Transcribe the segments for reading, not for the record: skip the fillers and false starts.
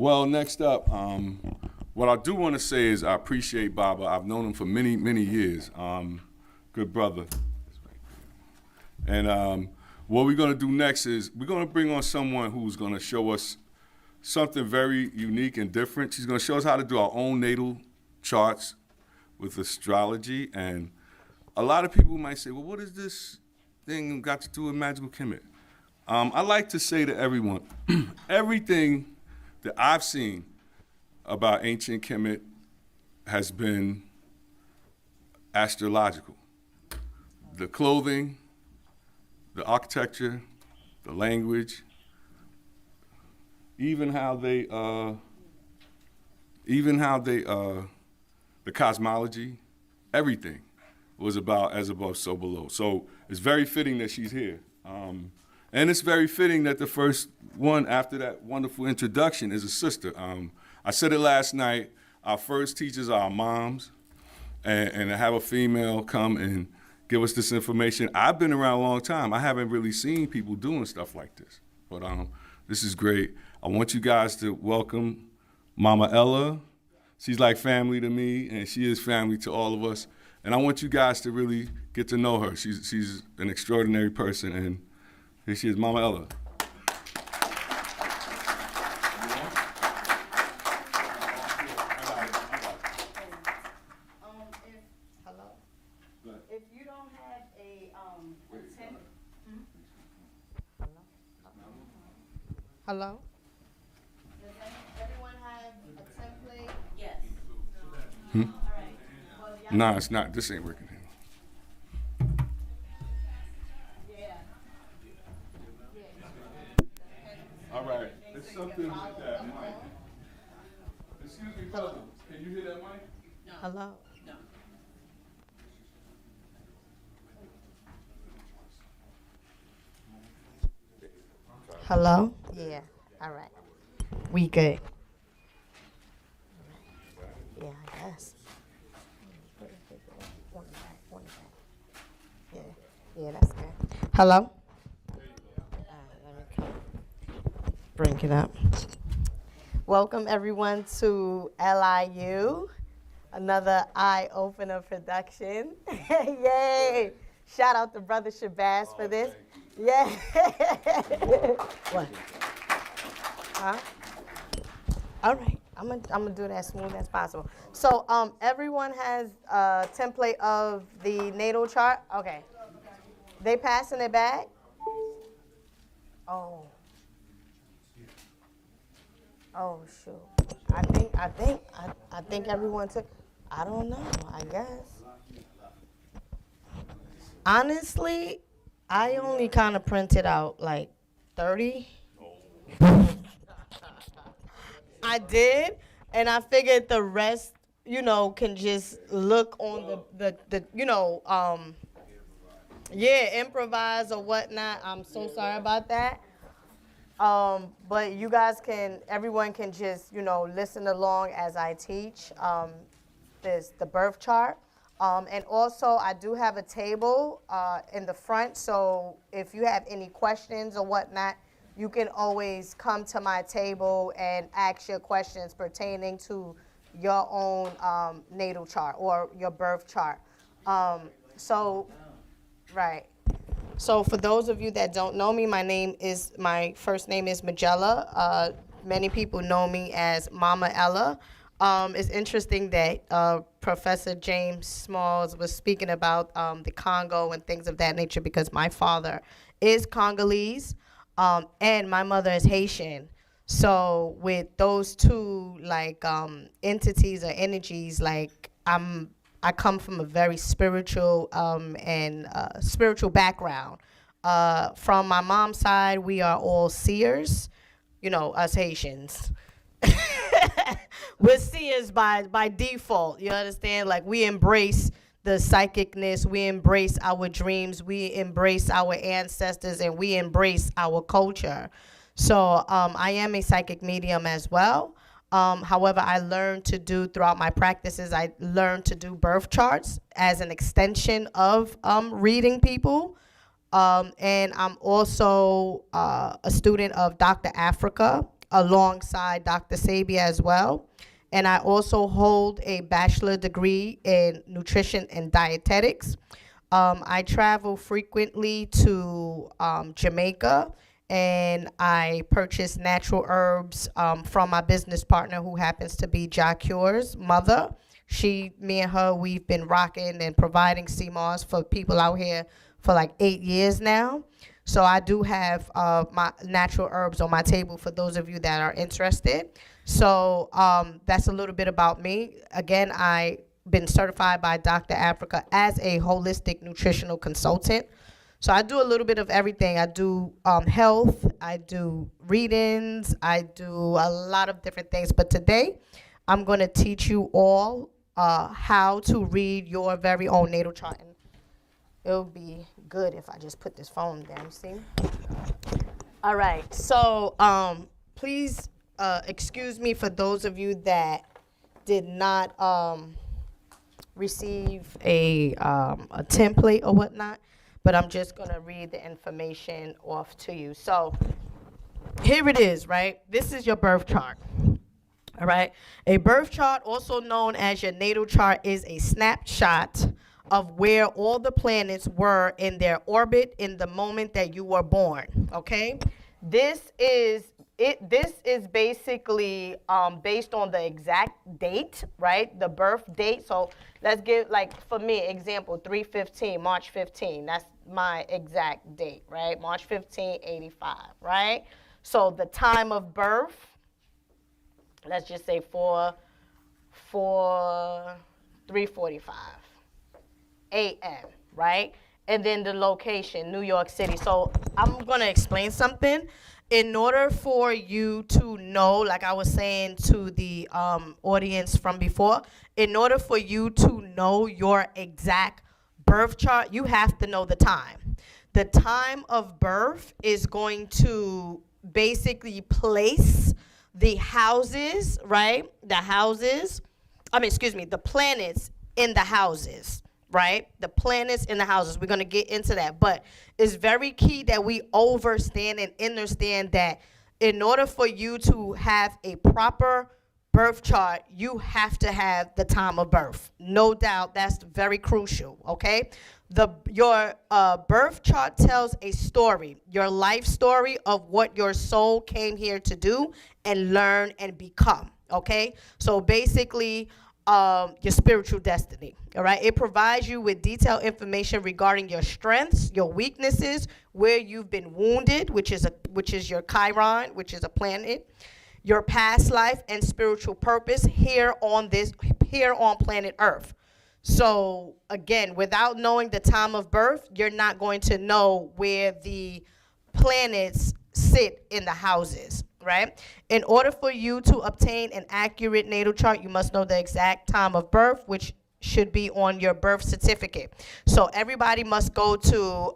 Well, next up, what I do want to say is I appreciate Baba. I've known him for many, many years. Good brother. And what we're going to do next is we're going to bring on someone who's going to show us something very unique and different. She's going to show us how to do our own natal charts with astrology. And a lot of people might say, well, what is this thing got to do with magical Kemet? I like to say to everyone, everything that I've seen about ancient Kemet has been astrological. The clothing, the architecture, the language, even how they, the cosmology, everything was about as above, so below. So it's very fitting that she's here. And it's very fitting that the first one after that wonderful introduction is a sister. I said it last night, our first teachers are our moms, and to have a female come and give us this information. I've been around a long time. I haven't really seen people doing stuff like this, but this is great. I want you guys to welcome Mama Ella. She's like family to me, and she is family to all of us. And I want you guys to really get to know her. She's an extraordinary person, and here she is, Mama Ella. If you don't have a hello? Does everyone have a template? Yes. Hmm? All right. Well, Nah, it's not. This ain't working. yeah. All right. There's something with that mic. Excuse me, brother. Can you hear that mic? Hello? Hello? Yeah, all right. We good. Yeah, I guess. Yeah, that's good. Hello? Let me bring it up. Welcome everyone to LIU, another eye-opener production. Yay! Shout out to Brother Shabazz for this. Yeah. What? Huh? All right. I'm gonna do that as smooth as possible. So everyone has a template of the natal chart. Okay. They passing it back? Oh. Oh shoot. I think everyone took. I don't know. I guess. Honestly, I only kind of printed out like 30. I did, and I figured the rest, can just look on the improvise or whatnot. I'm so sorry about that. But you guys everyone can just, listen along as I teach. There's the birth chart. And also, I do have a table in the front, so if you have any questions or whatnot, you can always come to my table and ask your questions pertaining to your own natal chart or your birth chart. Right. So for those of you that don't know me, my first name is Magella. Many people know me as Mama Ella. It's interesting that Professor James Smalls was speaking about the Congo and things of that nature because my father is Congolese and my mother is Haitian. So with those two entities or energies, I come from a very spiritual and spiritual background. From my mom's side, we are all seers, us Haitians. We're seers by default, you understand? Like, we embrace the psychicness, we embrace our dreams, we embrace our ancestors, and we embrace our culture. So I am a psychic medium as well. However, throughout my practices, I learned to do birth charts as an extension of reading people. And I'm also a student of Dr. Africa. alongside Dr. Sabia as well. And I also hold a bachelor degree in nutrition and dietetics. I travel frequently to Jamaica, and I purchase natural herbs from my business partner, who happens to be Jacure's mother. Me and her, we've been rocking and providing CMOS for people out here for like 8 years now. So I do have my natural herbs on my table for those of you that are interested. So that's a little bit about me. Again, I've been certified by Dr. Africa as a holistic nutritional consultant. So I do a little bit of everything. I do health, I do readings, I do a lot of different things. But today, I'm going to teach you all how to read your very own natal chart. And it would be good if I just put this phone down, see? All right, so please excuse me for those of you that did not receive a template or whatnot, but I'm just gonna read the information off to you. So here it is, right? This is your birth chart. All right, a birth chart, also known as your natal chart, is a snapshot of where all the planets were in their orbit in the moment that you were born. Okay, this is basically based on the exact date, right? The birth date. So let's give, like, for me, example, 3/15, March 15. That's my exact date, right? March 15, 85, right? So the time of birth, let's just say 3:45 a.m., right? And then the location, New York City. So I'm gonna explain something. In order for you to know, like I was saying to the audience from before, in order for you to know your exact birth chart, you have to know the time. The time of birth is going to basically place the houses, right? The planets in the houses, right? The planets in the houses. We're going to get into that. But it's very key that we understand and understand that in order for you to have a proper birth chart, you have to have the time of birth. No doubt, that's very crucial, okay? Your birth chart tells a story, your life story of what your soul came here to do and learn and become, okay? So basically, your spiritual destiny, all right? It provides you with detailed information regarding your strengths, your weaknesses, where you've been wounded, which is your Chiron, which is a planet, your past life and spiritual purpose here on planet Earth. So again, without knowing the time of birth, you're not going to know where the planets sit in the houses, right? In order for you to obtain an accurate natal chart, you must know the exact time of birth, which should be on your birth certificate. So everybody must go to,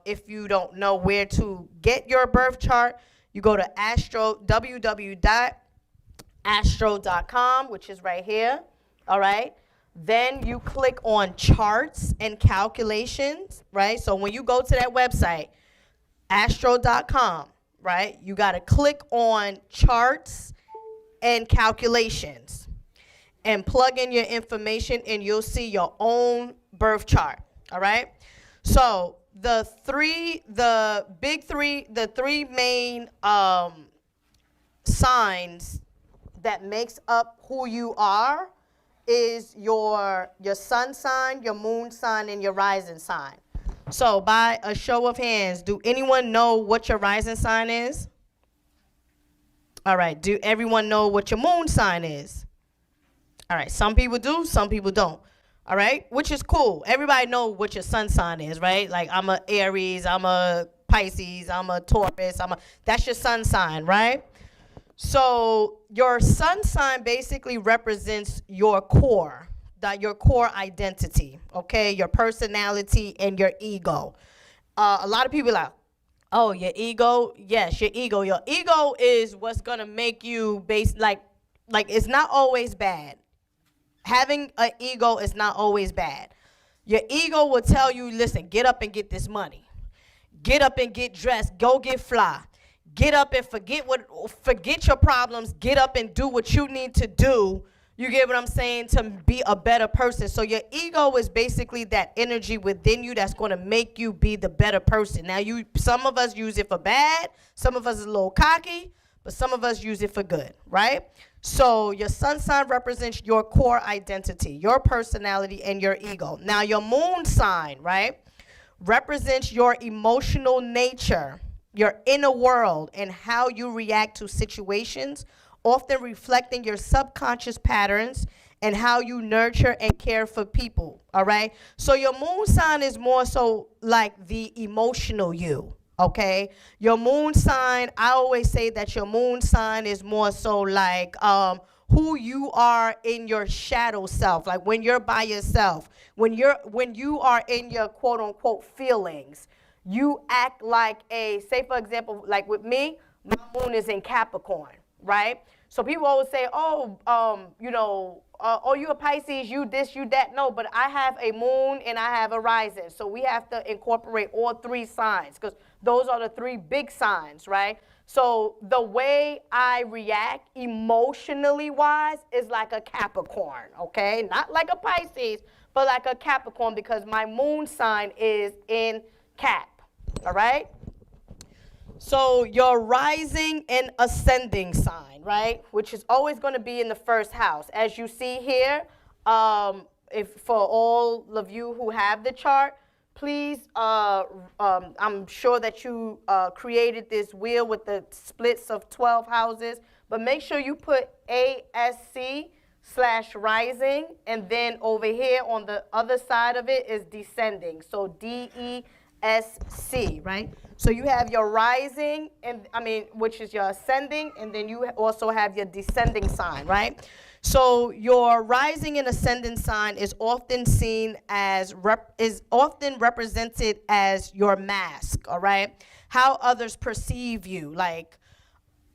if you don't know where to get your birth chart, you go to www.astro.com, which is right here, all right? Then you click on charts and calculations, right? So when you go to that website, astro.com, right? You got to click on charts and calculations and plug in your information and you'll see your own birth chart, all right? So the three main signs that makes up who you are is your sun sign, your moon sign, and your rising sign. So by a show of hands, do anyone know what your rising sign is? All right, do everyone know what your moon sign is? All right, some people do, some people don't. All right, which is cool. Everybody know what your sun sign is, right? Like I'm a Aries, I'm a Pisces, I'm a Taurus, that's your sun sign, right? So your sun sign basically represents your core, your core identity, okay? Your personality and your ego. A lot of people are like, oh, your ego? Yes, your ego. Your ego is what's gonna make you like it's not always bad. Having an ego is not always bad. Your ego will tell you, listen, get up and get this money. Get up and get dressed. Go get fly. get up and forget your problems, get up and do what you need to do. You get what I'm saying? To be a better person. So your ego is basically that energy within you that's going to make you be the better person. Now, some of us use it for bad, some of us is a little cocky, but some of us use it for good, right? So your sun sign represents your core identity, your personality, and your ego. Now, your moon sign, right, represents your emotional nature, your inner world, and how you react to situations, often reflecting your subconscious patterns and how you nurture and care for people, all right? So your moon sign is more so like the emotional you, okay? Your moon sign, I always say that your moon sign is more so like who you are in your shadow self, like when you're by yourself, when you are in your quote unquote feelings, you act like say for example, like with me, my moon is in Capricorn, right? So people always say, oh, oh, you a Pisces, you this, you that. No, but I have a moon and I have a rising. So we have to incorporate all three signs because those are the three big signs, right? So the way I react emotionally wise is like a Capricorn, okay? Not like a Pisces, but like a Capricorn because my moon sign is in Cap, all right? So your rising and ascending sign, right, which is always going to be in the first house. As you see here, if for all of you who have the chart, please, I'm sure that you created this wheel with the splits of 12 houses, but make sure you put ASC/rising, and then over here on the other side of it is descending. So DESC, right? So you have your rising, which is your ascending, and then you also have your descending sign, right? So your rising and ascending sign is often seen as often represented as your mask, all right? How others perceive you, like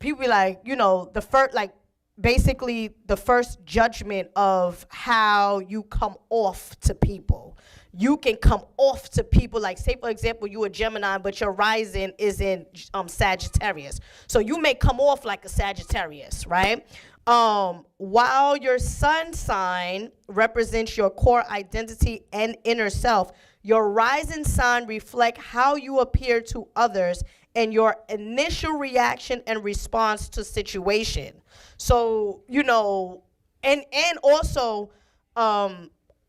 people be like, the first, like basically the first judgment of how you come off to people. You can come off to people, like say for example, you a Gemini, but your rising is in Sagittarius. So you may come off like a Sagittarius, right? While your sun sign represents your core identity and inner self, your rising sign reflects how you appear to others and your initial reaction and response to situation. So, and also,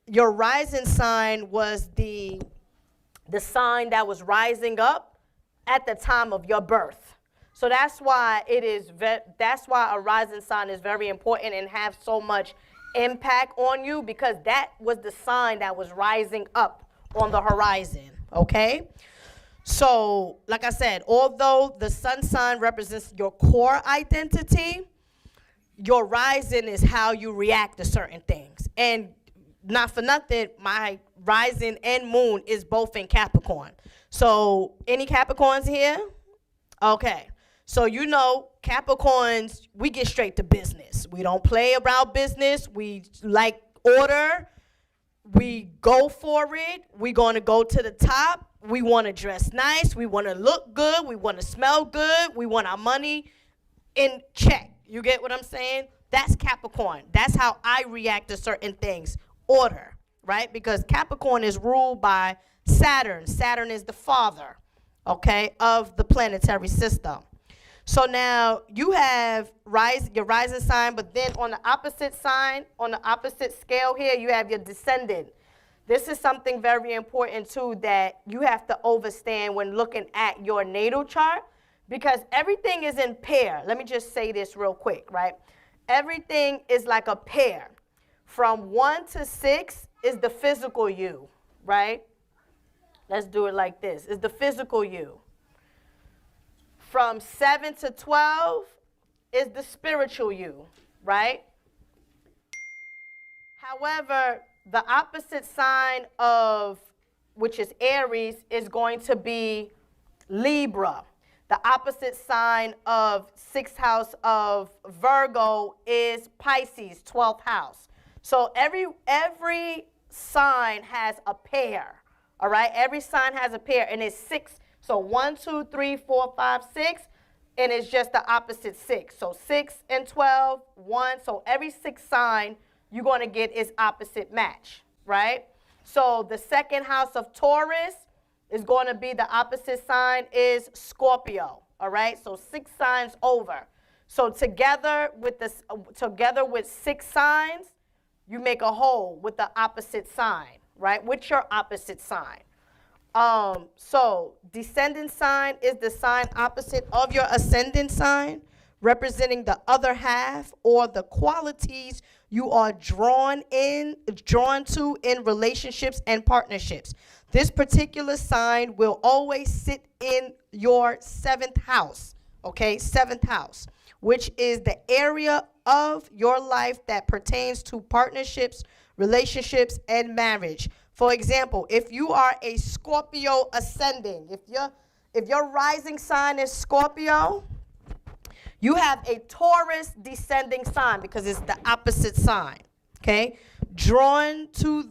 your rising sign was the sign that was rising up at the time of your birth. So that's why that's why a rising sign is very important and have so much impact on you, because that was the sign that was rising up on the horizon, okay? So, like I said, although the sun sign represents your core identity, your rising is how you react to certain things. And not for nothing, my rising and moon is both in Capricorn. So, any Capricorns here? Okay. So, Capricorns, we get straight to business. We don't play around business. We like order. We go for it. We're going to go to the top. We want to dress nice. We want to look good. We want to smell good. We want our money in check. You get what I'm saying? That's Capricorn. That's how I react to certain things. Order, right? Because Capricorn is ruled by Saturn. Saturn is the father, okay, of the planetary system. So now you have your rising sign, but then on the opposite sign, on the opposite scale here, you have your descendant. This is something very important too that you have to understand when looking at your natal chart, because everything is in pair. Let me just say this real quick, right? Everything is like a pair. From 1 to 6 is the physical you, right? Let's do it like this. It's the physical you. From 7 to 12 is the spiritual you, right? However, the opposite sign of, which is Aries, is going to be Libra. The opposite sign of 6th house of Virgo is Pisces, 12th house. So every sign has a pair, all right? Every sign has a pair, and it's 6. So 1, 2, 3, 4, 5, 6. and it's just the opposite 6. So 6 and 12, 1. So every 6 sign you're going to get is opposite match, right? So the second house of Taurus is going to be the opposite sign is Scorpio, all right? So 6 signs over. So together with 6 signs, you make a whole with the opposite sign, right? With your opposite sign. So descendant sign is the sign opposite of your ascendant sign, representing the other half or the qualities you are drawn to in relationships and partnerships. This particular sign will always sit in your 7th house, okay? 7th house, which is the area of your life that pertains to partnerships, relationships, and marriage. For example, if you are a Scorpio ascending, if your rising sign is Scorpio, you have a Taurus descending sign because it's the opposite sign, okay? Drawn to,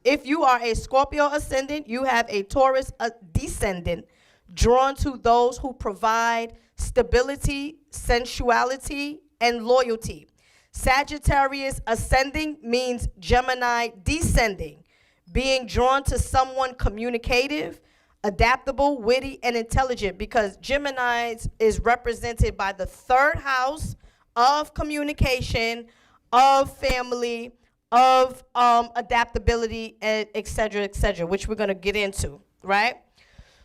if you are a Scorpio ascendant, you have a Taurus descendant drawn to those who provide stability, sensuality, and loyalty. Sagittarius ascending means Gemini descending, being drawn to someone communicative, adaptable, witty, and intelligent, because Gemini is represented by the 3rd house of communication, of family, of adaptability, and et cetera, which we're going to get into, right?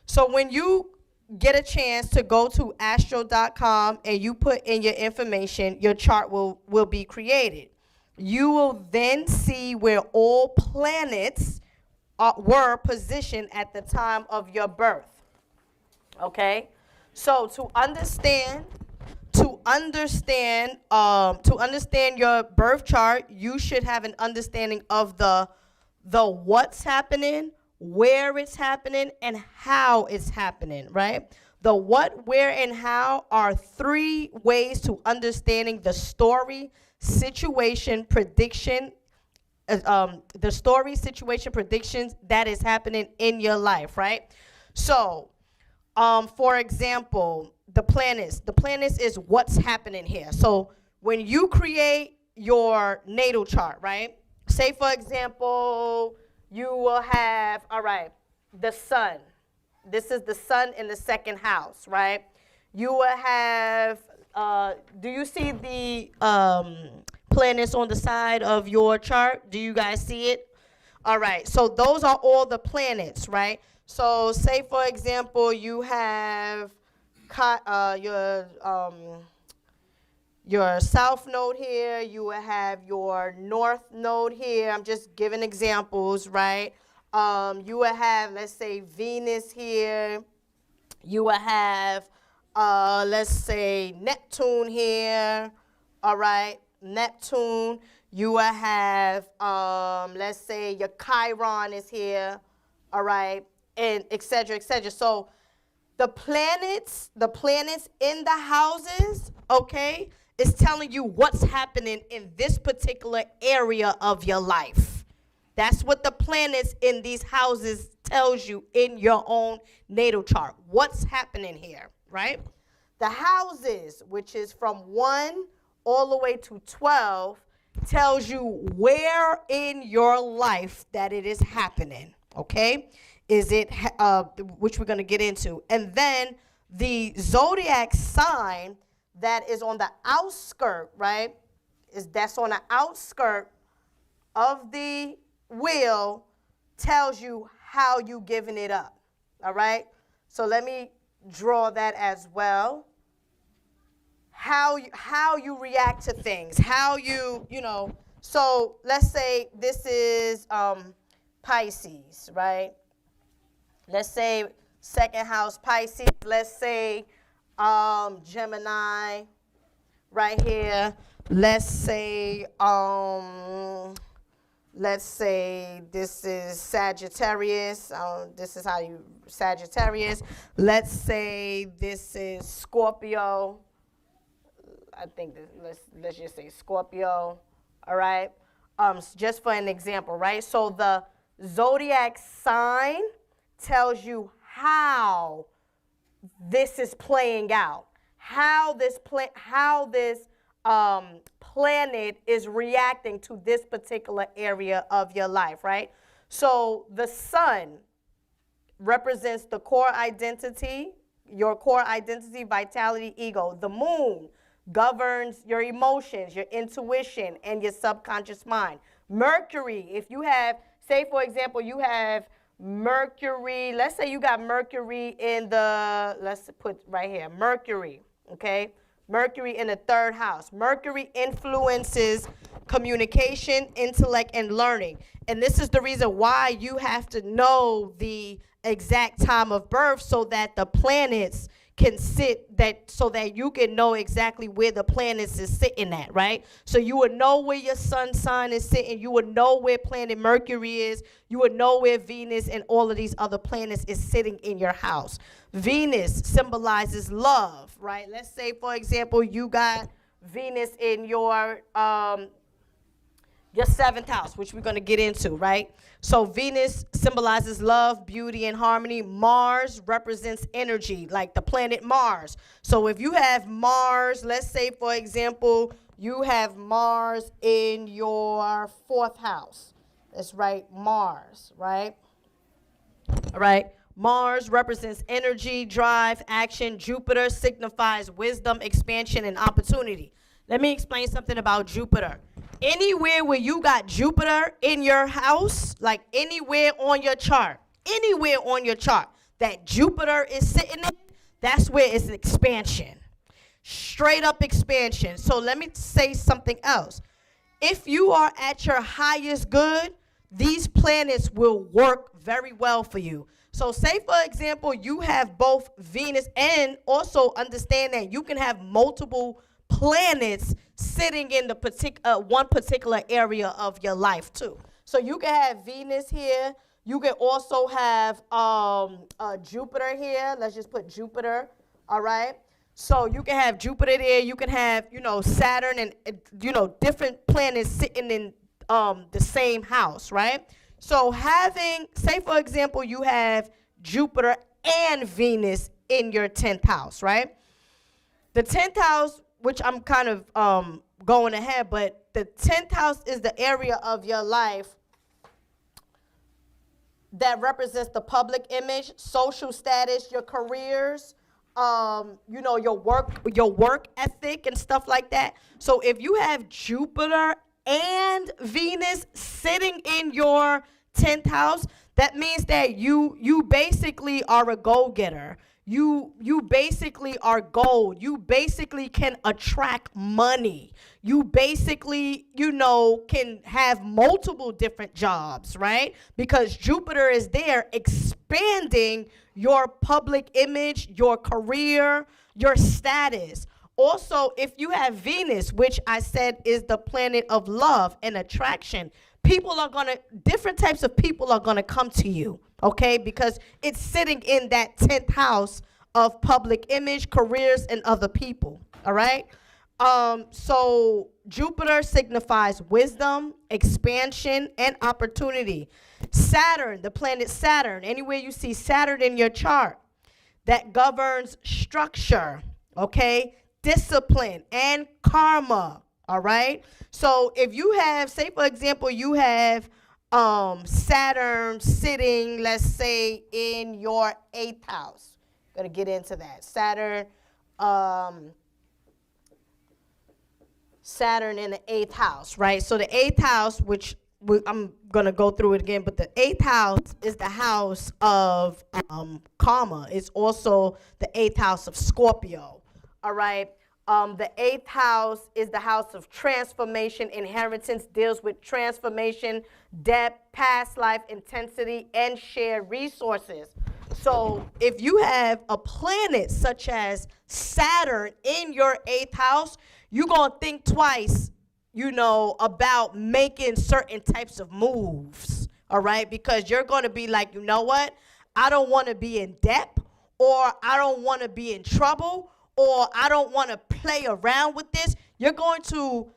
So when you get a chance to go to astro.com and you put in your information, your chart will be created. You will then see where all planets were positioned at the time of your birth. Okay? So to understand your birth chart, you should have an understanding of the what's happening, where it's happening, and how it's happening, right? The what, where, and how are 3 ways to understanding the story, situation, prediction, predictions that is happening in your life, right? So, for example, the planets is what's happening here. So when you create your natal chart, right? Say, for example, you will have, all right, the sun. This is the sun in the 2nd house, right? You will have, do you see the planets on the side of your chart? Do you guys see it? All right, so those are all the planets, right? So say, for example, you have your south node here, you will have your north node here. I'm just giving examples, right? You will have, let's say, Venus here. You will have, let's say, Neptune here, all right? Neptune. You will have, let's say, your Chiron is here, all right? And et cetera, et cetera. So the planets in the houses, okay, is telling you what's happening in this particular area of your life. That's what the planets in these houses tells you in your own natal chart. What's happening here, right? The houses, which is from 1 all the way to 12, tells you where in your life that it is happening, okay? Is it, which we're going to get into. And then the zodiac sign that is on the outskirt, right, that's on the outskirt of the wheel tells you how you giving it up, all right? So let me draw that as well. How you react to things, how you know. So let's say this is Pisces, right? Let's say 2nd house Pisces. Let's say Gemini right here. Let's say this is Sagittarius. This is how you Sagittarius. Let's say this is Scorpio. I think let's just say Scorpio. All right. Just for an example, right? So the zodiac sign tells you how this is playing out, how this planet is reacting to this particular area of your life, right? So the sun represents the core identity, your core identity, vitality, ego. The moon governs your emotions, your intuition, and your subconscious mind. Mercury, if you have, say for example, you have Mercury, let's say you got Mercury in the, let's put right here, Mercury, okay? Mercury in the 3rd house. Mercury influences communication, intellect, and learning. And this is the reason why you have to know the exact time of birth so that the planets can sit, that so that you can know exactly where the planets is sitting at, right? So you would know where your sun sign is sitting, you would know where planet Mercury is, you would know where Venus and all of these other planets is sitting in your house. Venus symbolizes love, right? Let's say, for example, you got Venus in your 7th house, which we're going to get into, right? So Venus symbolizes love, beauty, and harmony. Mars represents energy, like the planet Mars. So if you have Mars, let's say, for example, you have Mars in your 4th house. That's right, Mars, right? All right. Mars represents energy, drive, action. Jupiter signifies wisdom, expansion, and opportunity. Let me explain something about Jupiter. Anywhere where you got Jupiter in your house, like anywhere on your chart that Jupiter is sitting in, that's where it's expansion. Straight up expansion. So let me say something else. If you are at your highest good, these planets will work very well for you. So say, for example, you have both Venus, and also understand that you can have multiple planets sitting in the one particular area of your life too. So you can have Venus here. You can also have Jupiter here. Let's just put Jupiter, all right? So you can have Jupiter there. You can have, Saturn and, different planets sitting in the same house, right? So having, say for example, you have Jupiter and Venus in your 10th house, right? The 10th house, which I'm kind of going ahead, but the 10th house is the area of your life that represents the public image, social status, your careers, your work ethic and stuff like that. So if you have Jupiter and Venus sitting in your 10th house, that means that you basically are a go-getter. You basically are gold. You basically can attract money. You basically, can have multiple different jobs, right? Because Jupiter is there expanding your public image, your career, your status. Also, if you have Venus, which I said is the planet of love and attraction, different types of people are gonna come to you, okay? Because it's sitting in that 10th house of public image, careers, and other people, all right? So Jupiter signifies wisdom, expansion, and opportunity. Saturn, the planet Saturn, anywhere you see Saturn in your chart, that governs structure, okay? Discipline and karma, all right? So if you have, say for example, you have Saturn sitting, let's say, in your 8th house. Gonna get into that. Saturn in the 8th house, right? So the 8th house, which I'm gonna go through it again, but the 8th house is the house of karma. It's also the 8th house of Scorpio, all right? The 8th house is the house of transformation. Inheritance deals with transformation, depth, past life, intensity, and shared resources. So if you have a planet such as Saturn in your 8th house, you're going to think twice, about making certain types of moves, all right? Because you're going to be like, you know what? I don't want to be in debt, or I don't want to be in trouble, or I don't want to play around with this. You're going to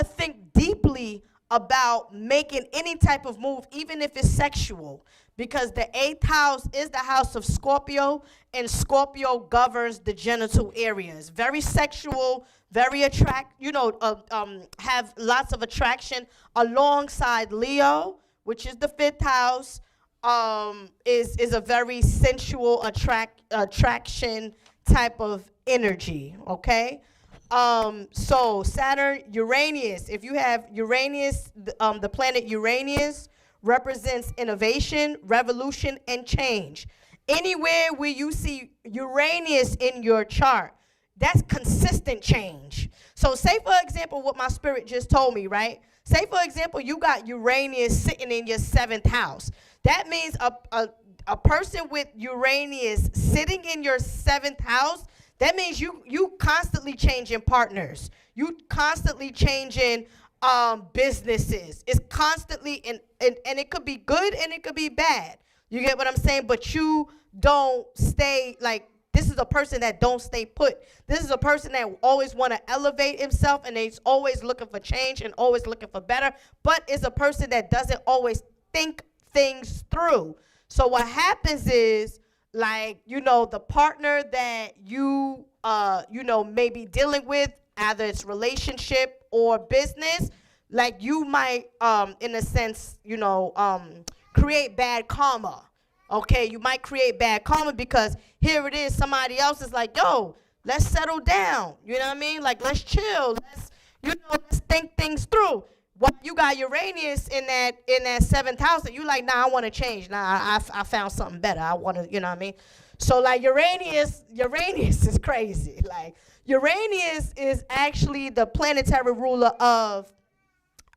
think deeply about making any type of move, even if it's sexual, because the 8th house is the house of Scorpio, and Scorpio governs the genital areas. Very sexual, very have lots of attraction alongside Leo, which is the 5th house. Is a very sensual attraction type of energy, okay? So Saturn, Uranus, if you have Uranus, the planet Uranus represents innovation, revolution, and change. Anywhere where you see Uranus in your chart, that's consistent change. So say, for example, what my spirit just told me, right? Say, for example, you got Uranus sitting in your 7th house. That means a person with Uranus sitting in your 7th house, that means you constantly changing partners. You constantly changing businesses. It's constantly, and it could be good and it could be bad. You get what I'm saying? But you don't stay, like, this is a person that don't stay put. This is a person that always want to elevate himself, and he's always looking for change and always looking for better, but is a person that doesn't always think things through. So what happens is, like, the partner that you may be dealing with, either it's relationship or business, like, you might, in a sense, create bad karma. Okay, you might create bad karma because here it is, somebody else is like, yo, let's settle down. You know what I mean? Like, let's chill. Let's think things through. What you got Uranus in that 7th house, and you like, nah, I want to change. Nah, I found something better. I want to, you know what I mean? So, like, Uranus is crazy. Like, Uranus is actually the planetary ruler of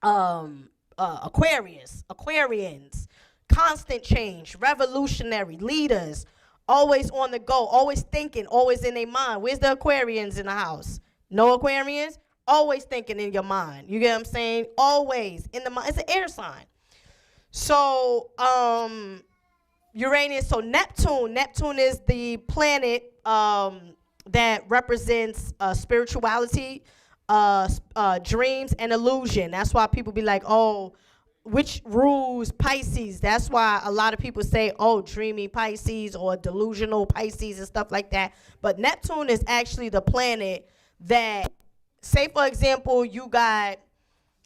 Aquarians. Constant change, revolutionary leaders, always on the go, always thinking, always in their mind. Where's the Aquarians in the house? No Aquarians? Always thinking in your mind. You get what I'm saying? Always in the mind. It's an air sign. So Uranus, so Neptune is the planet that represents spirituality, dreams, and illusion. That's why people be like, oh, which rules Pisces? That's why a lot of people say, oh, dreamy Pisces or delusional Pisces and stuff like that. But Neptune is actually the planet that, say, for example, you got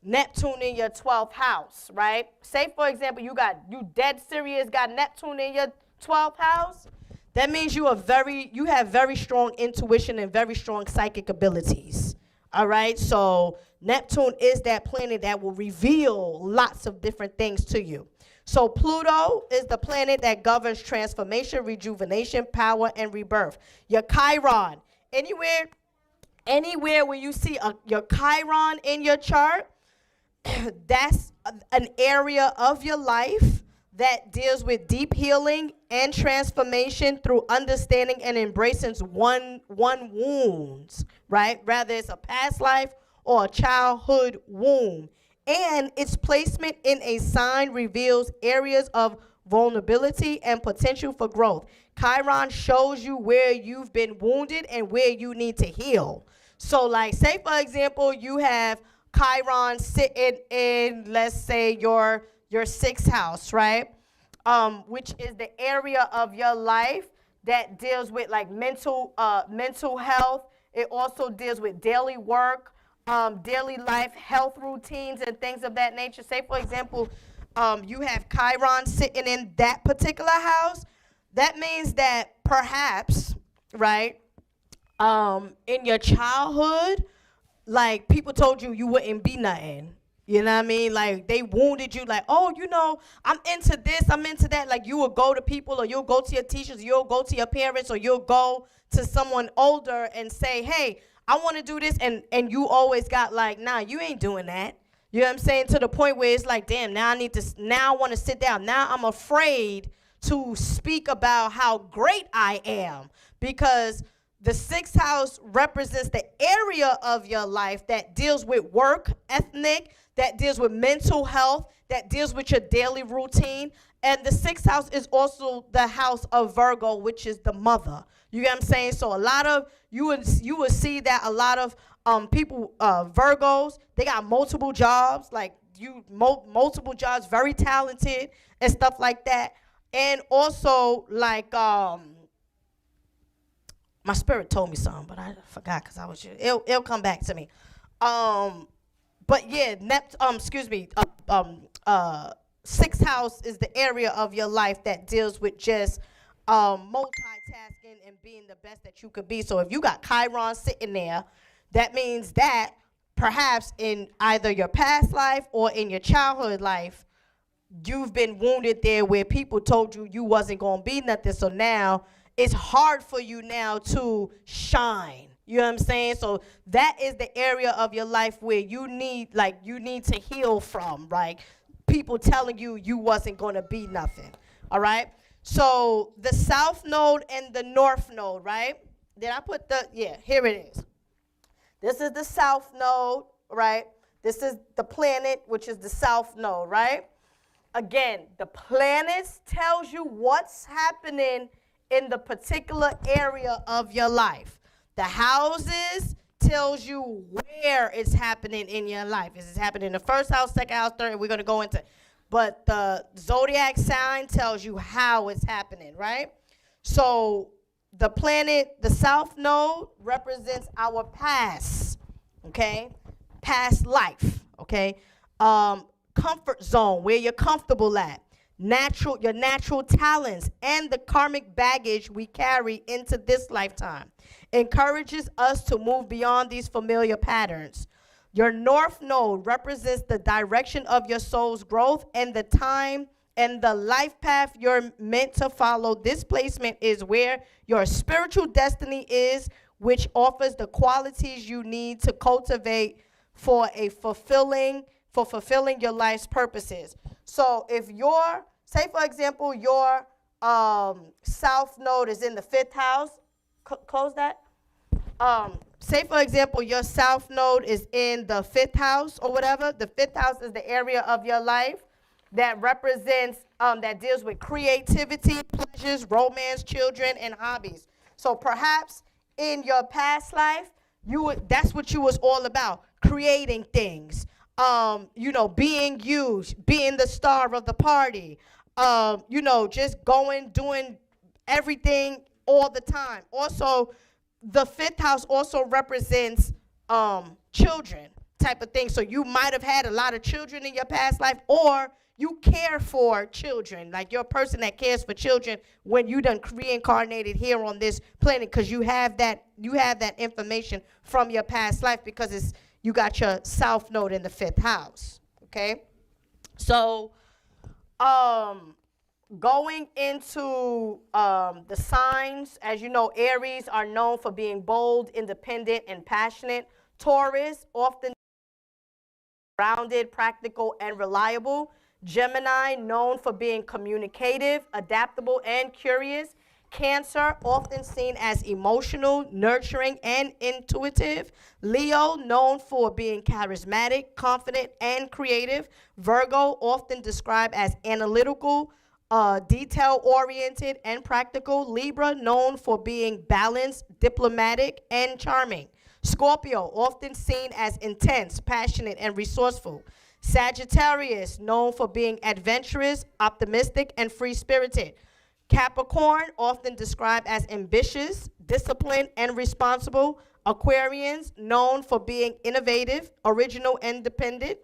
Neptune in your 12th house, right? Say, for example, you dead serious got Neptune in your 12th house. That means you have very strong intuition and very strong psychic abilities. All right, so Neptune is that planet that will reveal lots of different things to you. So Pluto is the planet that governs transformation, rejuvenation, power, and rebirth. Your Chiron, anywhere where you see your Chiron in your chart, that's an area of your life that deals with deep healing and transformation through understanding and embracing one wounds, right? Rather it's a past life or a childhood wound. And its placement in a sign reveals areas of vulnerability and potential for growth. Chiron shows you where you've been wounded and where you need to heal. So, like, say, for example, you have Chiron sitting in, let's say, your 6th house, right? Which is the area of your life that deals with, like, mental health. It also deals with daily work, daily life, health routines, and things of that nature. Say, for example, you have Chiron sitting in that particular house. That means that perhaps, right, in your childhood, like, people told you wouldn't be nothing. You know what I mean? Like, they wounded you, like, oh, I'm into this, I'm into that. Like, you will go to people, or you'll go to your teachers, or you'll go to your parents, or you'll go to someone older and say, hey, I want to do this. And you always got like, nah, you ain't doing that. You know what I'm saying? To the point where it's like, damn, now I want to sit down. Now I'm afraid to speak about how great I am, because the 6th house represents the area of your life that deals with work, ethnic, that deals with mental health, that deals with your daily routine. And the 6th house is also the house of Virgo, which is the mother. You get what I'm saying? So a lot of, you would see that a lot of People, Virgos, they got multiple jobs, like multiple jobs, very talented and stuff like that. And also, like, my spirit told me something, but I forgot because I was just, it'll come back to me. But yeah, sixth house is the area of your life that deals with just multitasking and being the best that you could be. So if you got Chiron sitting there, that means that perhaps in either your past life or in your childhood life, you've been wounded there where people told you you wasn't going to be nothing. So now it's hard for you now to shine. You know what I'm saying? So that is the area of your life where you need to heal from, right? People telling you you wasn't going to be nothing. All right? So the south node and the north node, right? Did I put here it is. This is the south node, right? This is the planet, which is the south node, right? Again, the planets tells you what's happening in the particular area of your life. The houses tells you where it's happening in your life. Is it happening in the first house, second house, third? We're going to go into, but the zodiac sign tells you how it's happening, right? So the planet, the south node represents our past, okay? Past life, okay? Comfort zone, where you're comfortable at. Your natural talents and the karmic baggage we carry into this lifetime encourages us to move beyond these familiar patterns. Your north node represents the direction of your soul's growth and the time and the life path you're meant to follow. This placement is where your spiritual destiny is, which offers the qualities you need to cultivate for fulfilling your life's purposes. So if say for example, your south node is in the fifth house, close that. Say for example, your south node is in the fifth house or whatever. The fifth house is the area of your life that represents, that deals with creativity, pleasures, romance, children, and hobbies. So perhaps in your past life, that's what you was all about, creating things. Being you, being the star of the party, just doing everything all the time. Also, the fifth house also represents children type of thing. So you might have had a lot of children in your past life, or you care for children, like you're a person that cares for children when you done reincarnated here on this planet, because you have that information from your past life because you got your south node in the fifth house. Okay, so going into the signs, as you know, Aries are known for being bold, independent, and passionate. Taurus, often grounded, practical, and reliable. Gemini, known for being communicative, adaptable, and curious. Cancer, often seen as emotional, nurturing, and intuitive. Leo, known for being charismatic, confident, and creative. Virgo, often described as analytical, detail-oriented, and practical. Libra, known for being balanced, diplomatic, and charming. Scorpio, often seen as intense, passionate, and resourceful. Sagittarius, known for being adventurous, optimistic, and free-spirited. Capricorn, often described as ambitious, disciplined, and responsible. Aquarians, known for being innovative, original, and dependent.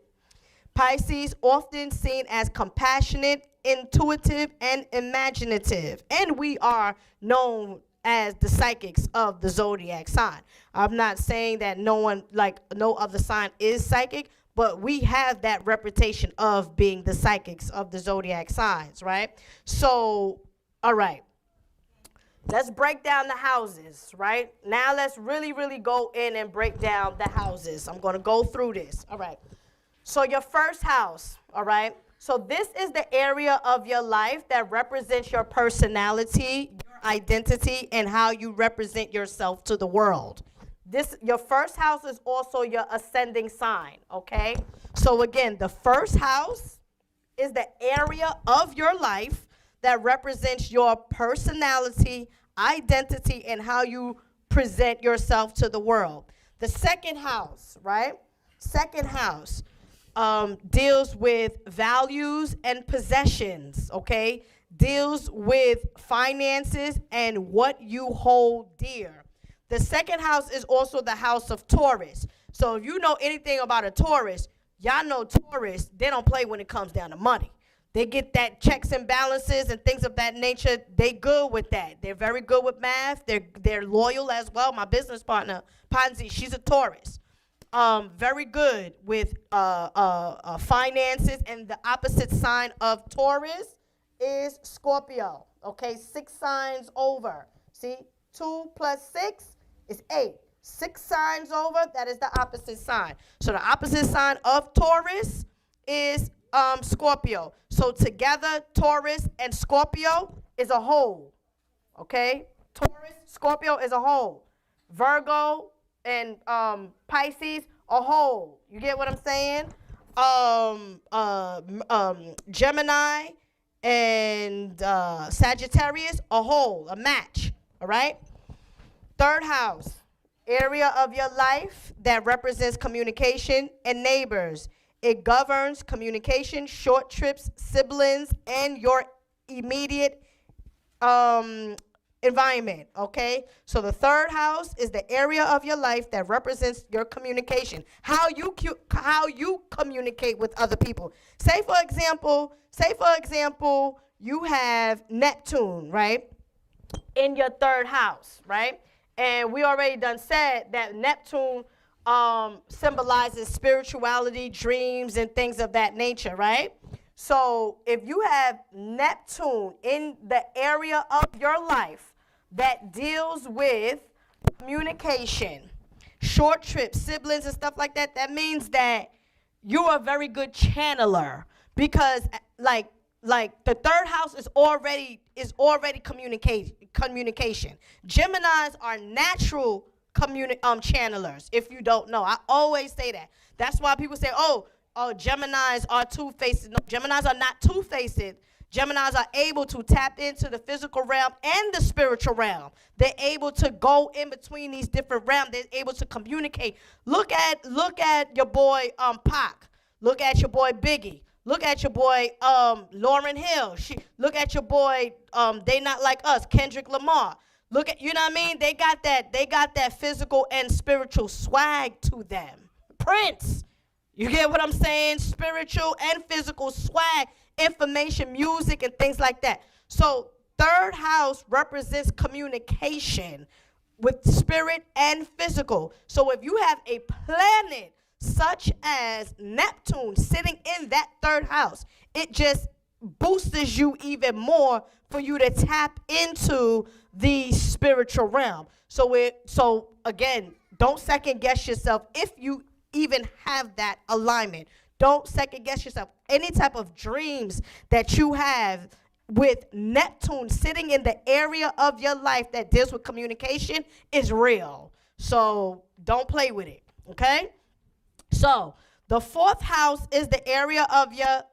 Pisces, often seen as compassionate, intuitive, and imaginative. And we are known as the psychics of the zodiac sign. I'm not saying that no other sign is psychic, but we have that reputation of being the psychics of the zodiac signs, right? So, all right. Let's break down the houses, right? Now let's really, really go in and break down the houses. I'm going to go through this. All right. So your first house, all right? So this is the area of your life that represents your personality, your identity, and how you represent yourself to the world. Your first house is also your ascending sign, okay? So again, the first house is the area of your life that represents your personality, identity, and how you present yourself to the world. The second house, right? Second house deals with values and possessions, okay? Deals with finances and what you hold dear. The second house is also the house of Taurus. So if you know anything about a Taurus, y'all know Taurus, they don't play when it comes down to money. They get that checks and balances and things of that nature. They good with that. They're very good with math. They're loyal as well. My business partner, Ponzi, she's a Taurus. Very good with finances. And the opposite sign of Taurus is Scorpio. Okay, 6 signs over. See, 2 plus 6 is 8. 6 signs over, that is the opposite sign. So the opposite sign of Taurus is Scorpio. So together, Taurus and Scorpio is a whole. Okay? Taurus, Scorpio is a whole. Virgo and Pisces, a whole. You get what I'm saying? Gemini and Sagittarius, a whole, a match. All right? Third house, area of your life that represents communication and neighbors. It governs communication, short trips, siblings, and your immediate environment, okay? So the third house is the area of your life that represents your communication, how you communicate with other people. Say for example, you have Neptune, right, in your third house, right? And we already done said that Neptune symbolizes spirituality, dreams, and things of that nature, right? So if you have Neptune in the area of your life that deals with communication, short trips, siblings, and stuff like that, that means that you are a very good channeler, because like the third house is already communication. Geminis are natural channelers, if you don't know. I always say that. That's why people say, oh, Geminis are two-faced. No, Geminis are not two-faced. Geminis are able to tap into the physical realm and the spiritual realm. They're able to go in between these different realms. They're able to communicate. Look at your boy Pac. Look at your boy Biggie. Look at your boy Lauryn Hill. Look at your boy They Not Like Us, Kendrick Lamar. Look at, you know what I mean? They got that physical and spiritual swag to them. Prince, you get what I'm saying? Spiritual and physical swag, information, music, and things like that. So third house represents communication with spirit and physical. So if you have a planet such as Neptune sitting in that third house, it just boosts you even more for you to tap into the spiritual realm. So again, don't second guess yourself if you even have that alignment. Don't second guess yourself. Any type of dreams that you have with Neptune sitting in the area of your life that deals with communication is real. So don't play with it, okay? So the fourth house is the area of your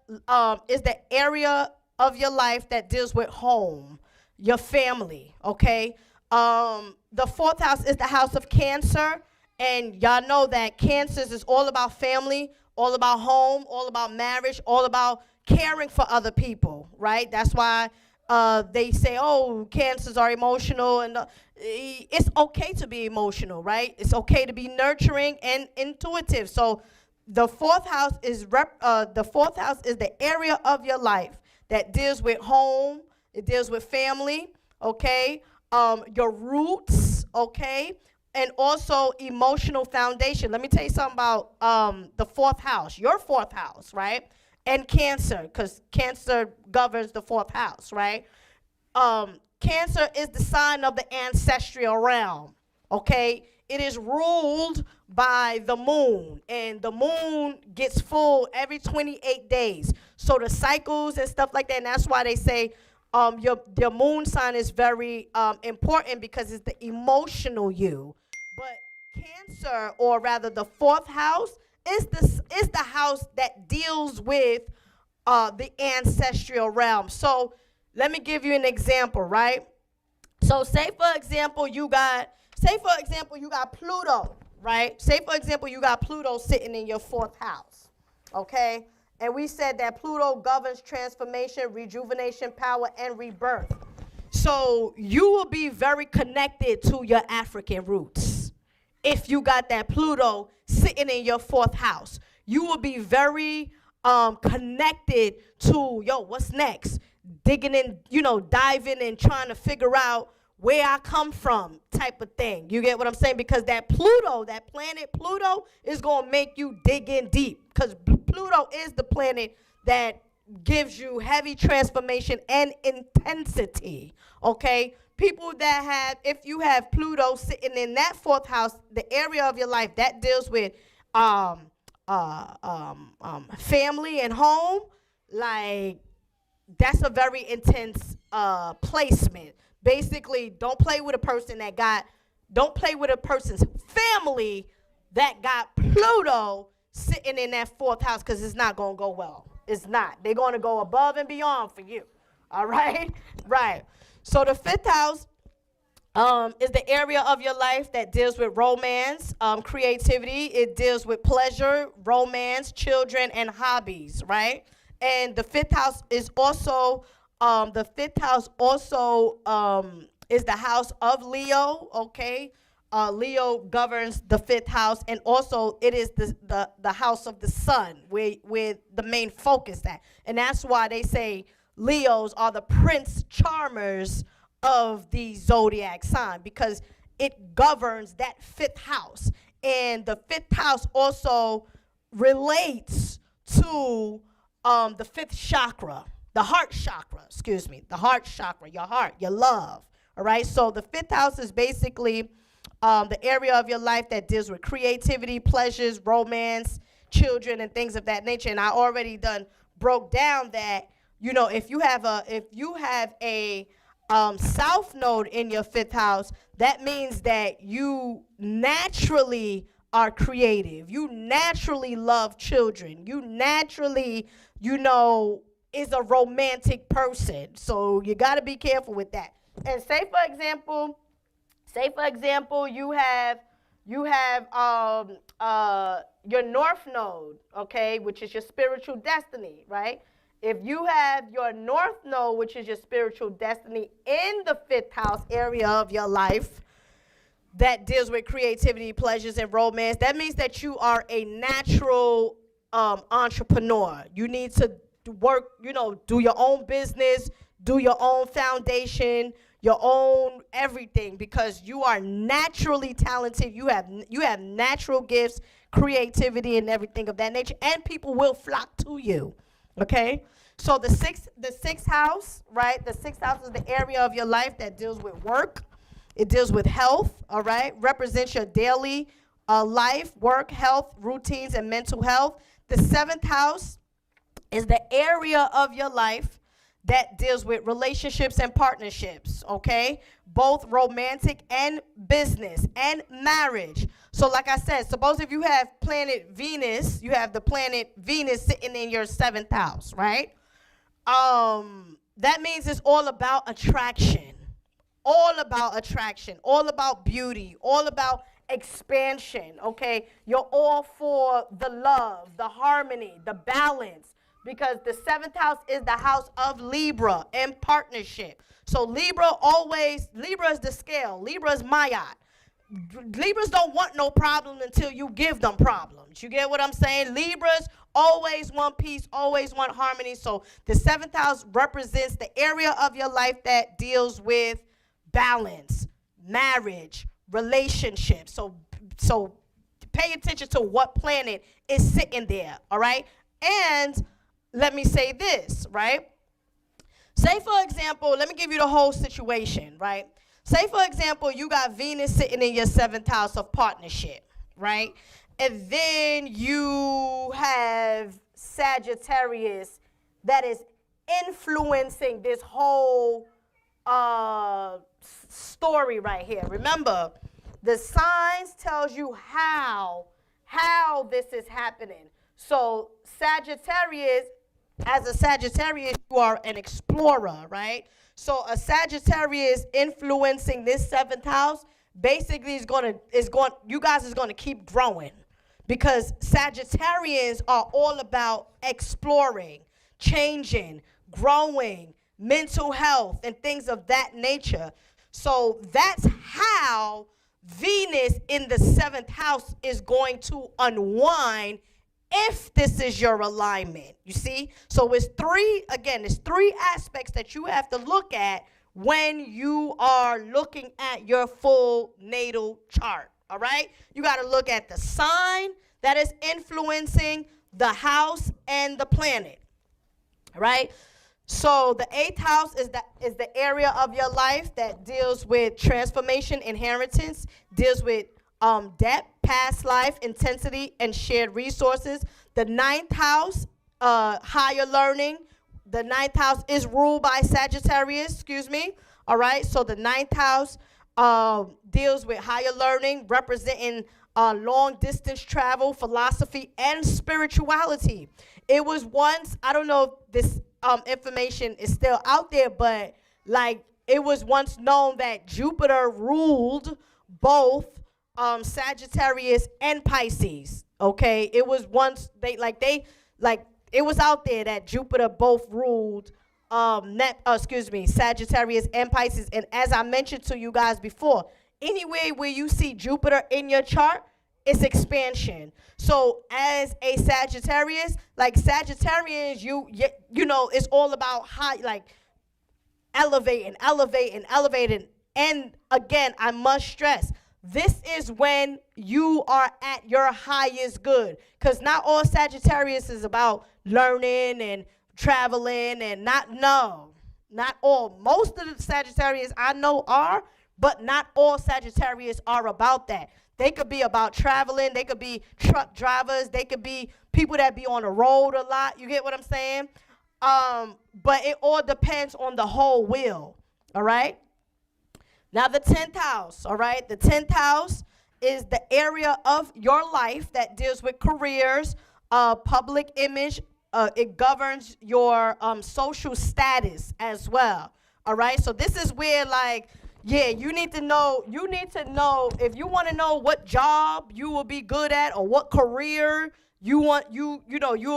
life that deals with home, your family, okay? The fourth house is the house of Cancer, and y'all know that Cancer is all about family, all about home, all about marriage, all about caring for other people, right? That's why they say, oh, Cancers are emotional, and it's okay to be emotional, right? It's okay to be nurturing and intuitive. So the fourth house is the area of your life that deals with home, it deals with family, okay? Your roots, okay? And also emotional foundation. Let me tell you something about the fourth house, your fourth house, right? And Cancer, because Cancer governs the fourth house, right? Cancer is the sign of the ancestral realm, okay? It is ruled by the moon, and the moon gets full every 28 days. So the cycles and stuff like that, and that's why they say your moon sign is very important, because it's the emotional you. But Cancer, or rather the fourth house, is the house that deals with the ancestral realm. So let me give you an example, right? So say for example you got Pluto, right? Say, for example, you got Pluto sitting in your 4th house, okay? And we said that Pluto governs transformation, rejuvenation, power, and rebirth. So you will be very connected to your African roots if you got that Pluto sitting in your 4th house. You will be very connected to, what's next? Digging in, diving and trying to figure out where I come from type of thing. You get what I'm saying? Because that Pluto, that planet Pluto, is going to make you dig in deep. Because Pluto is the planet that gives you heavy transformation and intensity, okay? People that have, if you have Pluto sitting in that 4th house, the area of your life that deals with family and home, like, that's a very intense placement. Basically, don't play with a person's family that got Pluto sitting in that 4th house, because it's not going to go well. It's not. They're going to go above and beyond for you. All right? Right. So the 5th house is the area of your life that deals with romance, creativity. It deals with pleasure, romance, children, and hobbies, right? And the 5th house is also is the house of Leo, okay? Leo governs the 5th house, and also it is the house of the sun, where the main focus at. And that's why they say Leos are the prince charmers of the zodiac sign, because it governs that 5th house. And the 5th house also relates to the 5th chakra, the heart chakra, your heart, your love, all right? So the 5th house is basically the area of your life that deals with creativity, pleasures, romance, children, and things of that nature. And I already broke down that, if you have a south node in your 5th house, that means that you naturally are creative. You naturally love children. You naturally, is a romantic person. So you got to be careful with that. And say for example, you have your north node, okay, which is your spiritual destiny, right? If you have your north node, which is your spiritual destiny, in the 5th house area of your life that deals with creativity, pleasures, and romance, that means that you are a natural entrepreneur. You need to work, do your own business, do your own foundation, your own everything, because you are naturally talented. You have natural gifts, creativity, and everything of that nature, and people will flock to you. Okay? So the sixth house, right? The 6th house is the area of your life that deals with work. It deals with health, all right? Represents your daily life, work, health, routines, and mental health. The 7th house is the area of your life that deals with relationships and partnerships, okay? Both romantic and business and marriage. So like I said, suppose if you have planet Venus, you have the planet Venus sitting in your 7th house, right? That means it's all about attraction, all about beauty, all about expansion, okay? You're all for the love, the harmony, the balance, because the 7th house is the house of Libra and partnership. So Libra is the scale. Libra is Mayat. Libras don't want no problem until you give them problems. You get what I'm saying? Libras always want peace, always want harmony. So the 7th house represents the area of your life that deals with balance, marriage, relationships. So pay attention to what planet is sitting there, all right? And let me say this, right? Say, for example, let me give you the whole situation, right? Say, for example, you got Venus sitting in your 7th house of partnership, right? And then you have Sagittarius that is influencing this whole story right here. Remember, the signs tells you how this is happening. So Sagittarius, as a Sagittarius, you are an explorer, right? So a Sagittarius influencing this 7th house basically you guys is gonna keep growing, because Sagittarians are all about exploring, changing, growing, mental health, and things of that nature. So that's how Venus in the 7th house is going to unwind if this is your alignment. You see? So it's three aspects that you have to look at when you are looking at your full natal chart. All right? You got to look at the sign that is influencing the house and the planet. All right? So the 8th house is the area of your life that deals with transformation, inheritance, deals with debt, past life, intensity, and shared resources. The 9th house, higher learning. The 9th house is ruled by Sagittarius, all right? So the 9th house deals with higher learning, representing long distance travel, philosophy, and spirituality. It was once, I don't know if this information is still out there, but like it was once known that Jupiter ruled both Sagittarius and Pisces. Okay, it was once it was out there that Jupiter both ruled Sagittarius and Pisces. And as I mentioned to you guys before, anywhere where you see Jupiter in your chart, it's expansion. So as a Sagittarius, like Sagittarians, you know, it's all about high, like elevating. And again, I must stress, this is when you are at your highest good. Because not all Sagittarius is about learning and traveling and not all. Most of the Sagittarius I know are, but not all Sagittarius are about that. They could be about traveling. They could be truck drivers. They could be people that be on the road a lot. You get what I'm saying? But it all depends on the whole wheel, all right? Now the 10th house, all right? The 10th house is the area of your life that deals with careers, public image. It governs your social status as well, all right? So this is where, like, yeah, you need to know if you want to know what job you will be good at or what career you will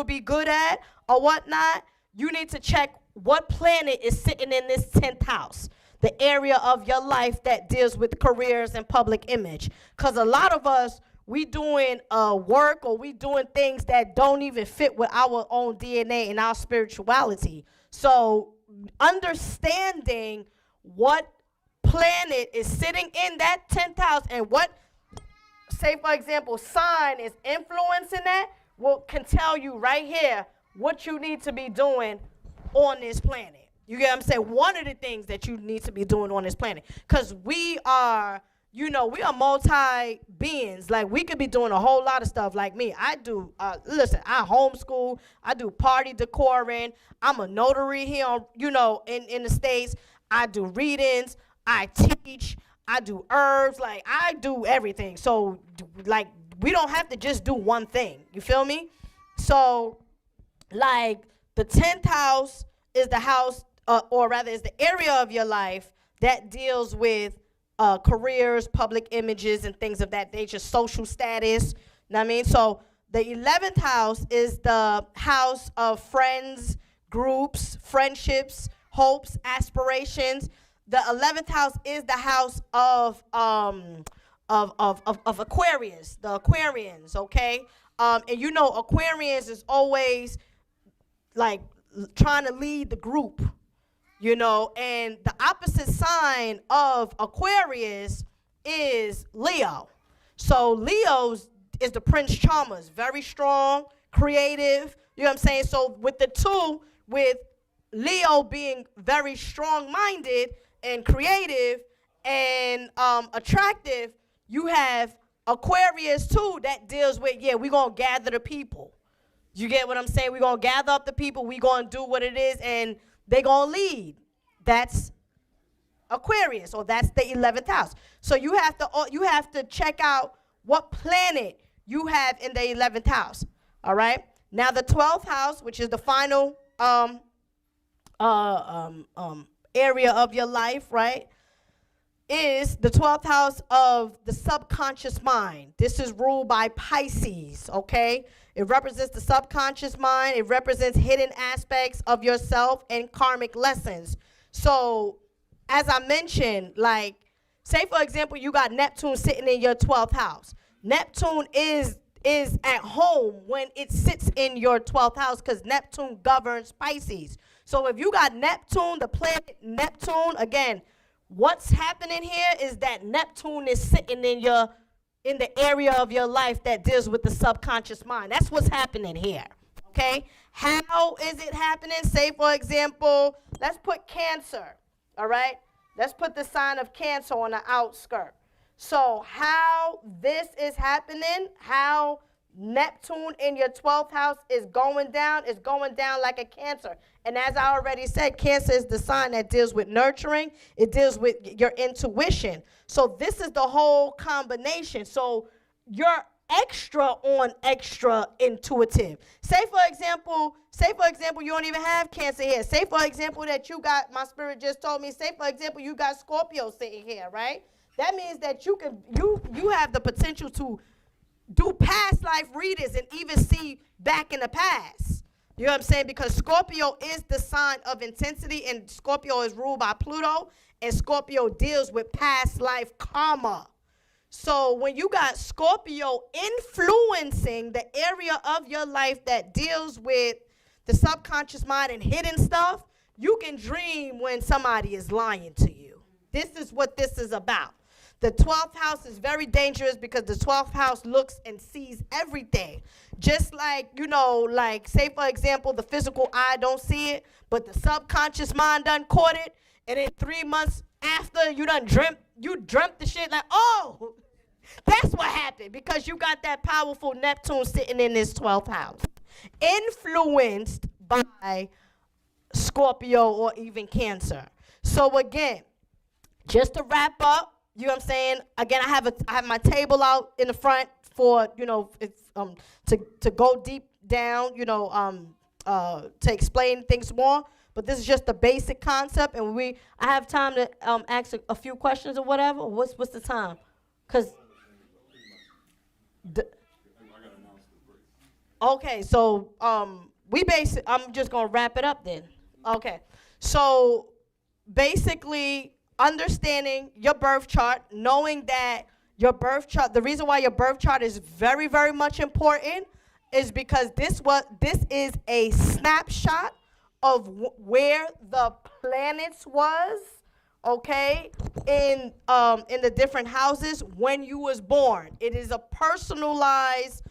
be good at or whatnot. You need to check what planet is sitting in this 10th house, the area of your life that deals with careers and public image. Because a lot of us, we doing work or we doing things that don't even fit with our own DNA and our spirituality. So understanding what planet is sitting in that 10th house and what, say for example, sign is influencing that can tell you right here what you need to be doing on this planet. You get what I'm saying? One of the things that you need to be doing on this planet, because we are multi-beings. Like, we could be doing a whole lot of stuff. Like me, I do, I homeschool, I do party decoring, I'm a notary here, in the States, I do readings, I teach, I do herbs, like I do everything. So like we don't have to just do one thing. You feel me? So like the 10th house is the house, or rather is the area of your life that deals with careers, public images, and things of that nature, social status. You know what I mean? So the 11th house is the house of friends, groups, friendships, hopes, aspirations. The 11th house is the house of Aquarius, the Aquarians, okay? And Aquarians is always like trying to lead the group, and the opposite sign of Aquarius is Leo. So Leo's is the Prince Charmers, very strong, creative, you know what I'm saying? So with the two, with Leo being very strong-minded and creative and attractive, you have Aquarius too that deals with, we're going to gather the people. You get what I'm saying? We're going to gather up the people, we're going to do what it is, and they're going to lead. That's Aquarius, or that's the 11th house. So you have to check out what planet you have in the 11th house, all right? Now the 12th house, which is the final area of your life, right? is the 12th house of the subconscious mind. This is ruled by Pisces, okay? It represents the subconscious mind. It represents hidden aspects of yourself and karmic lessons. So, as I mentioned, like, say for example, you got Neptune sitting in your 12th house. Neptune is at home when it sits in your 12th house because Neptune governs Pisces. So if you got Neptune, the planet Neptune, again, what's happening here is that Neptune is sitting in the area of your life that deals with the subconscious mind. That's what's happening here. Okay? How is it happening? Say for example, let's put Cancer. All right? Let's put the sign of Cancer on the outskirt. So how this is happening, how Neptune in your 12th house is going down like a Cancer. And as I already said, Cancer is the sign that deals with nurturing. It deals with your intuition. So this is the whole combination. So you're extra intuitive. Say for example, you don't even have Cancer here. Say for example that you got, my spirit just told me, say for example you got Scorpio sitting here, right? That means that you have the potential to do past life readings and even see back in the past. You know what I'm saying? Because Scorpio is the sign of intensity, and Scorpio is ruled by Pluto, and Scorpio deals with past life karma. So when you got Scorpio influencing the area of your life that deals with the subconscious mind and hidden stuff, you can dream when somebody is lying to you. This is what this is about. The 12th house is very dangerous because the 12th house looks and sees everything. Just like, like say for example, the physical eye don't see it, but the subconscious mind done caught it, and then 3 months after you dreamt the shit like, oh, that's what happened because you got that powerful Neptune sitting in this 12th house, influenced by Scorpio or even Cancer. So again, just to wrap up, you know what I'm saying? Again, I have my table out in the front for, to go deep down, to explain things more. But this is just the basic concept, and I have time to ask a few questions or whatever. What's the time? Cause okay, so I'm just gonna wrap it up then. Okay, so basically, understanding your birth chart, knowing that your birth chart, the reason why your birth chart is very, very much important is because this is a snapshot of where the planets was, okay, in the different houses when you was born. It is a personalized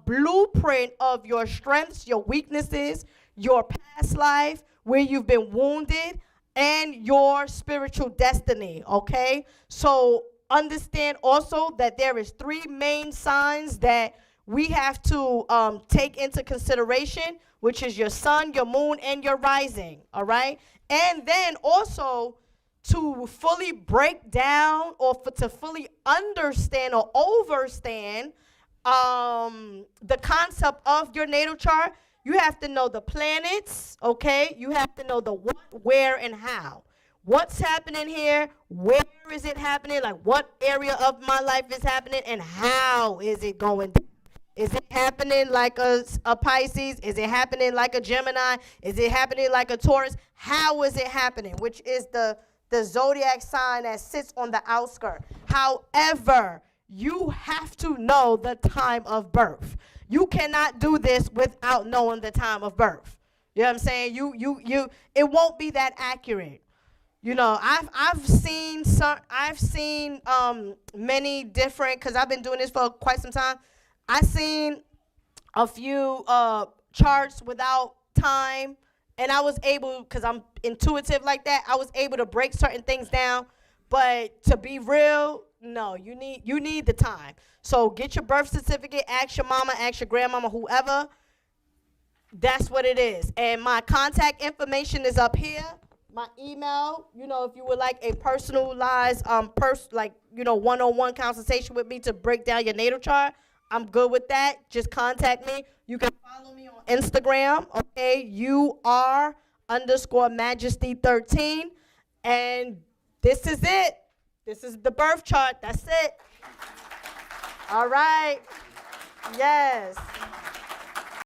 blueprint of your strengths, your weaknesses, your past life, where you've been wounded, and your spiritual destiny, okay? So understand also that there is 3 main signs that we have to take into consideration, which is your sun, your moon, and your rising, all right? And then also to fully break down or to fully understand or overstand the concept of your natal chart, you have to know the planets, okay? You have to know the what, where, and how. What's happening here? Where is it happening? Like, what area of my life is happening? And how is it going down? Is it happening like a Pisces? Is it happening like a Gemini? Is it happening like a Taurus? How is it happening? Which is the zodiac sign that sits on the outskirt. However, you have to know the time of birth. You cannot do this without knowing the time of birth. You know what I'm saying? It won't be that accurate. I've seen many different, because I've been doing this for quite some time. I've seen a few charts without time, and I was able, because I'm intuitive like that, I was able to break certain things down. But to be real, no, you need the time. So get your birth certificate, ask your mama, ask your grandmama, whoever. That's what it is. And my contact information is up here. My email, if you would like a personalized, one-on-one consultation with me to break down your natal chart, I'm good with that. Just contact me. You can follow me on Instagram, okay? UR_Majesty13. And this is it. This is the birth chart. That's it. All right. Yes.